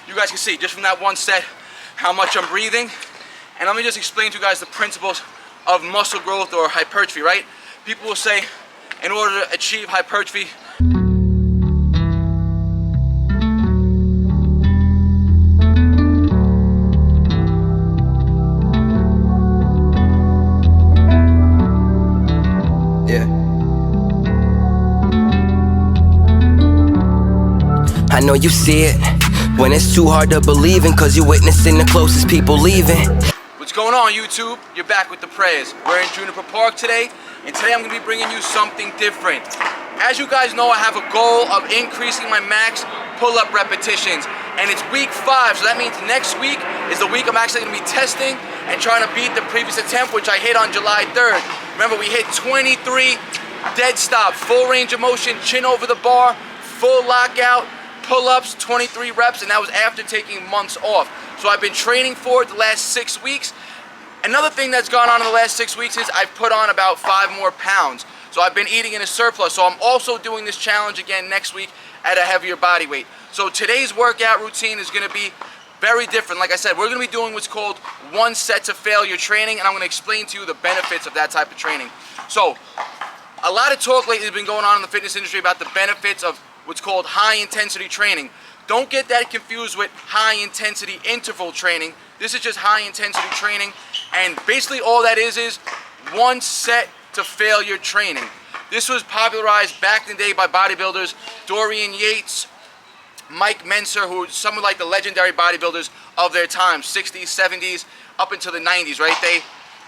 you guys can see just from that one set how much I'm breathing. And let me just explain to you guys the principles of muscle growth or hypertrophy, right? People will say in order to achieve hypertrophy, I know you see it when it's too hard to believe in, cause you're witnessing the closest people leaving. What's going on, YouTube? You're back with the Prez. We're in Juniper Park today, and today I'm gonna be bringing you something different. As you guys know, I have a goal of increasing my max pull-up repetitions, and it's week 5, so that means next week is the week I'm actually gonna be testing and trying to beat the previous attempt, which I hit on July 3rd. Remember, we hit 23 dead stop, full range of motion, chin over the bar, full lockout, pull-ups, 23 reps, and that was after taking months off. So I've been training for it the last 6 weeks. Another thing that's gone on in the last 6 weeks is I've put on about 5 more pounds. So I've been eating in a surplus. So I'm also doing this challenge again next week at a heavier body weight. So today's workout routine is gonna be very different. Like I said, we're gonna be doing what's called one set to failure training, and I'm gonna explain to you the benefits of that type of training. So a lot of talk lately has been going on in the fitness industry about the benefits of what's called high intensity training. Don't get that confused with high intensity interval training. This is just high intensity training, and basically all that is one set to failure training. This was popularized back in the day by bodybuilders Dorian Yates, Mike Menser, who are some of like the legendary bodybuilders of their time, 60s, 70s, up until the 90s, right? They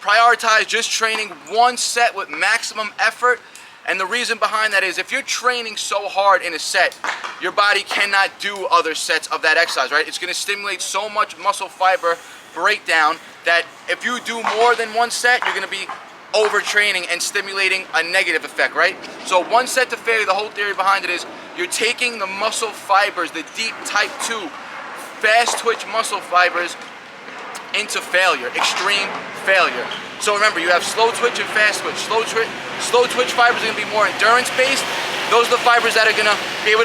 prioritized just training one set with maximum effort. And the reason behind that is if you're training so hard in a set, your body cannot do other sets of that exercise, right? It's gonna stimulate so much muscle fiber breakdown that if you do more than one set, you're gonna be overtraining and stimulating a negative effect, right? So one set to failure, the whole theory behind it is you're taking the muscle fibers, the deep type 2, fast twitch muscle fibers into failure, extreme failure. So remember, you have slow twitch and fast twitch. Slow twitch fibers are gonna be more endurance based. Those are the fibers that are gonna be able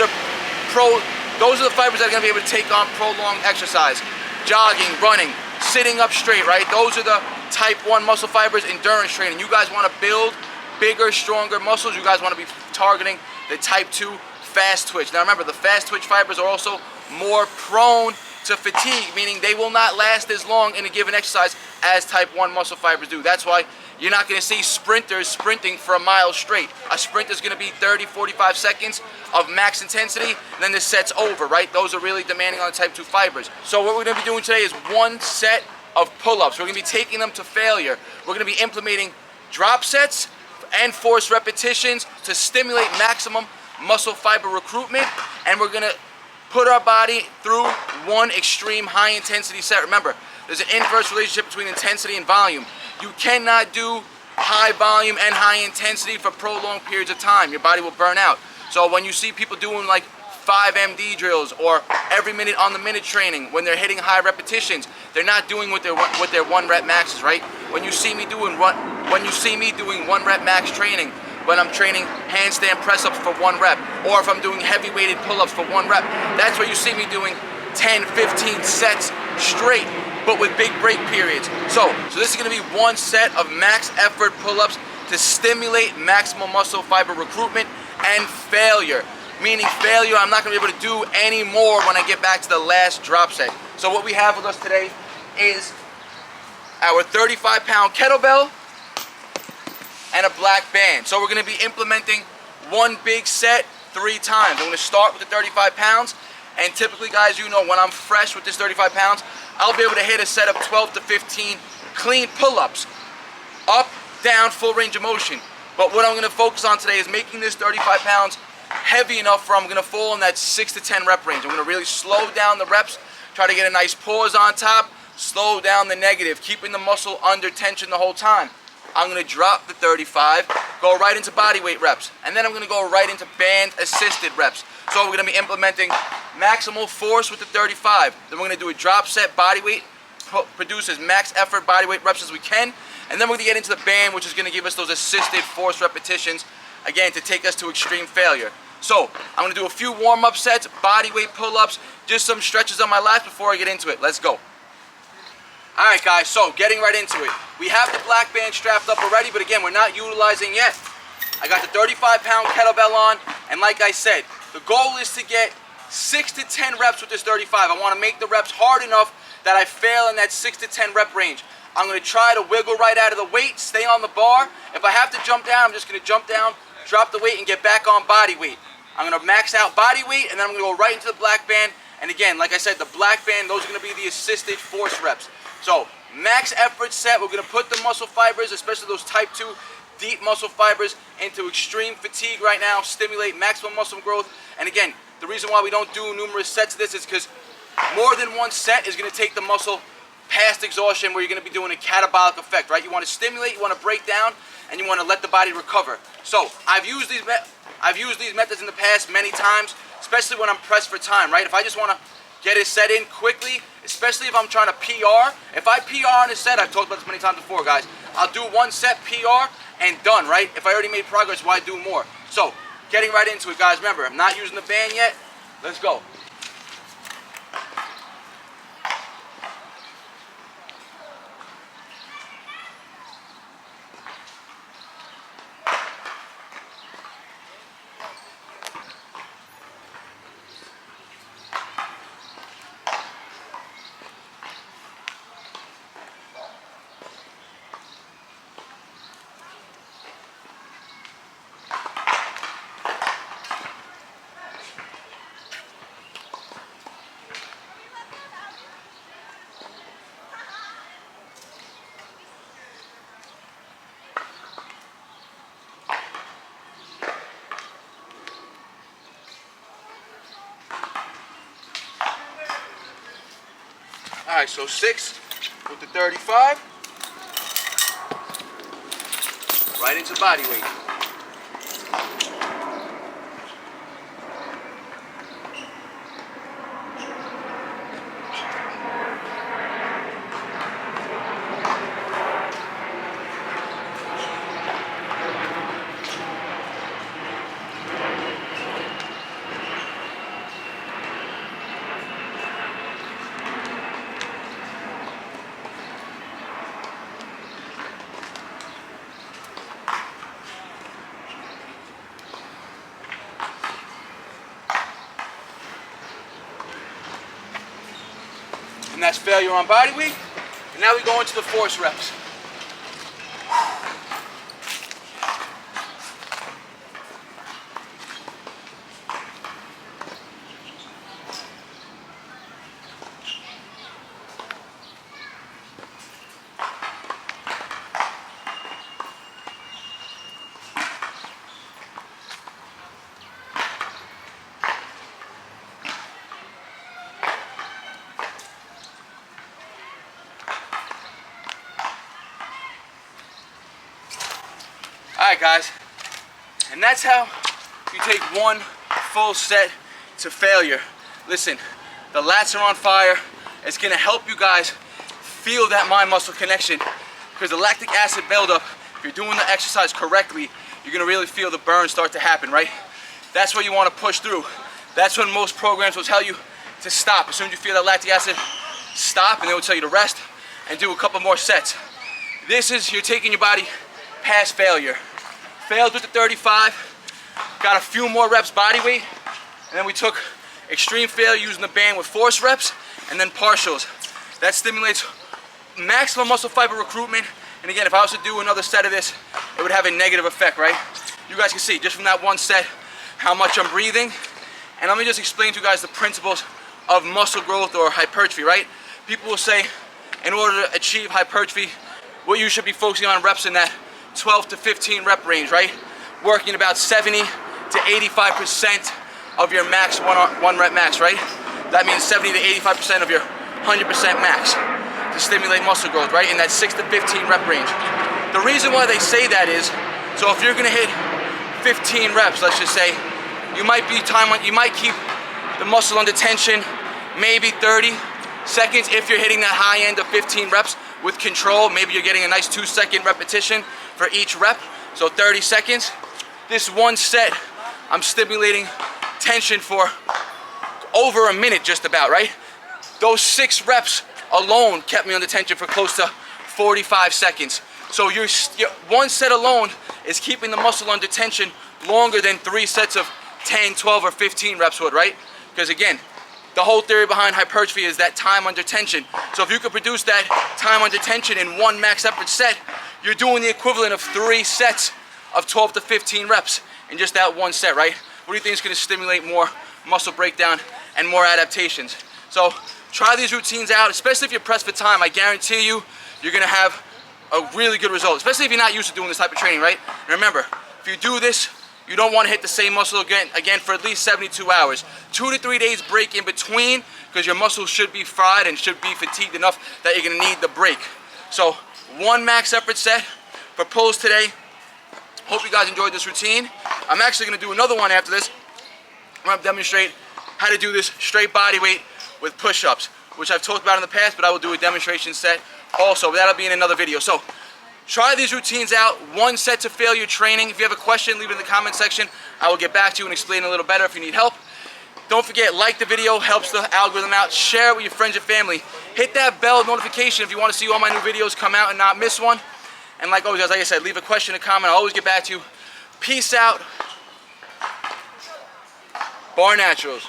to take on prolonged exercise. Jogging, running, sitting up straight, right? Those are the type 1 muscle fibers, endurance training. You guys wanna build bigger, stronger muscles. You guys wanna be targeting the type 2 fast twitch. Now remember, the fast twitch fibers are also more prone to fatigue, meaning they will not last as long in a given exercise as type 1 muscle fibers do. That's why you're not gonna see sprinters sprinting for a mile straight. A sprint is gonna be 30, 45 seconds of max intensity, and then the set's over, right? Those are really demanding on the type 2 fibers. So what we're gonna be doing today is one set of pull-ups. We're gonna be taking them to failure. We're gonna be implementing drop sets and force repetitions to stimulate maximum muscle fiber recruitment, and we're gonna put our body through one extreme high intensity set. Remember, there's an inverse relationship between intensity and volume. You cannot do high volume and high intensity for prolonged periods of time. Your body will burn out. So when you see people doing like 5 MD drills or every minute on the minute training, when they're hitting high repetitions, they're not doing what their 1 rep maxes, right? When you see me doing 1 rep max training, when I'm training handstand press-ups for 1 rep, or if I'm doing heavy weighted pull-ups for 1 rep, that's where you see me doing 10, 15 sets straight, but with big break periods. So this is gonna be one set of max effort pull-ups to stimulate maximum muscle fiber recruitment and failure. Meaning failure, I'm not gonna be able to do any more when I get back to the last drop set. So what we have with us today is our 35-pound kettlebell and a black band. So we're gonna be implementing one big set 3 times. I'm gonna start with the 35 pounds, and typically, guys, you know, when I'm fresh with this 35 pounds, I'll be able to hit a set of 12 to 15 clean pull-ups, up, down, full range of motion. But what I'm gonna focus on today is making this 35 pounds heavy enough for I'm gonna fall in that 6 to 10 rep range. I'm gonna really slow down the reps, try to get a nice pause on top, slow down the negative, keeping the muscle under tension the whole time. I'm gonna drop the 35, go right into body weight reps, and then I'm gonna go right into band assisted reps. So we're gonna be implementing maximal force with the 35. Then we're gonna do a drop set body weight, produce as max effort body weight reps as we can, and then we're gonna get into the band, which is gonna give us those assisted force repetitions, again, to take us to extreme failure. So I'm gonna do a few warm-up sets, body weight pull-ups, just some stretches on my lats before I get into it. Let's go. All right, guys, so getting right into it. We have the black band strapped up already, but again, we're not utilizing yet. I got the 35-pound kettlebell on, and like I said, the goal is to get 6 to 10 reps with this 35. I want to make the reps hard enough that I fail in that 6 to 10 rep range. I'm going to try to wiggle right out of the weight, stay on the bar. If I have to jump down, I'm just going to jump down, drop the weight, and get back on body weight. I'm going to max out body weight, and then I'm going to go right into the black band. And again, like I said, the black band, those are going to be the assisted force reps. So max effort set, we're going to put the muscle fibers, especially those type 2 deep muscle fibers, into extreme fatigue right now, stimulate maximum muscle growth. And again, the reason why we don't do numerous sets of this is because more than one set is going to take the muscle past exhaustion, where you're going to be doing a catabolic effect, right? You want to stimulate, you want to break down, and you want to let the body recover. So I've used these methods in the past many times, especially when I'm pressed for time, right? If I just want to get a set in quickly, especially if I'm trying to PR. If I PR on a set, I've talked about this many times before, guys, I'll do one set PR and done, right? If I already made progress, why do more? So getting right into it, guys. Remember, I'm not using the band yet. Let's go. All right, so 6 with the 35, right into body weight. And that's failure on body weight. And now we go into the force reps. Alright, guys, and that's how you take one full set to failure. Listen, the lats are on fire. It's going to help you guys feel that mind-muscle connection, because the lactic acid buildup, if you're doing the exercise correctly, you're going to really feel the burn start to happen, right? That's what you want to push through. That's when most programs will tell you to stop. As soon as you feel that lactic acid, stop, and they will tell you to rest and do a couple more sets. This is, you're taking your body past failure. Failed with the 35, got a few more reps body weight, and then we took extreme failure using the band with force reps, and then partials. That stimulates maximum muscle fiber recruitment, and again, if I was to do another set of this, it would have a negative effect, right? You guys can see, just from that one set, how much I'm breathing. And let me just explain to you guys the principles of muscle growth or hypertrophy, right? People will say, in order to achieve hypertrophy, what you should be focusing on reps in that 12 to 15 rep range, right? Working about 70 to 85% of your max one rep max, right? That means 70 to 85% of your 100% max to stimulate muscle growth, right? In that 6 to 15 rep range. The reason why they say that is, so if you're gonna hit 15 reps, let's just say, you might keep the muscle under tension maybe 30 seconds if you're hitting that high end of 15 reps with control. Maybe you're getting a nice 2-second repetition for each rep, so 30 seconds. This one set, I'm stimulating tension for over a minute just about, right? Those 6 reps alone kept me under tension for close to 45 seconds. So your one set alone is keeping the muscle under tension longer than 3 sets of 10, 12, or 15 reps would, right? Because again, the whole theory behind hypertrophy is that time under tension. So if you could produce that time under tension in 1 max effort set, you're doing the equivalent of 3 sets of 12 to 15 reps in just that 1 set, right? What do you think is going to stimulate more muscle breakdown and more adaptations? So try these routines out, especially if you're pressed for time. I guarantee you, you're going to have a really good result, especially if you're not used to doing this type of training, right? And remember, if you do this, you don't want to hit the same muscle again for at least 72 hours. 2 to 3 days break in between, because your muscles should be fried and should be fatigued enough that you're going to need the break. So 1 max effort set for pulls today. Hope you guys enjoyed this routine. I'm actually going to do another one after this. I'm going to demonstrate how to do this straight body weight with push-ups, which I've talked about in the past, but I will do a demonstration set also, but that'll be in another video. So try these routines out. 1 set to failure training. If you have a question, leave it in the comment section. I will get back to you and explain a little better if you need help. Don't forget, like the video, helps the algorithm out. Share it with your friends and family. Hit that bell notification if you want to see all my new videos come out and not miss one. And like always, like I said, leave a question, a comment. I'll always get back to you. Peace out. BARNATURALS.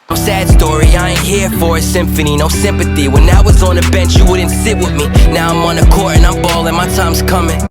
No sad story, I ain't here for a symphony, no sympathy. When I was on the bench, you wouldn't sit with me. Now I'm on the court and I'm balling, my time's coming.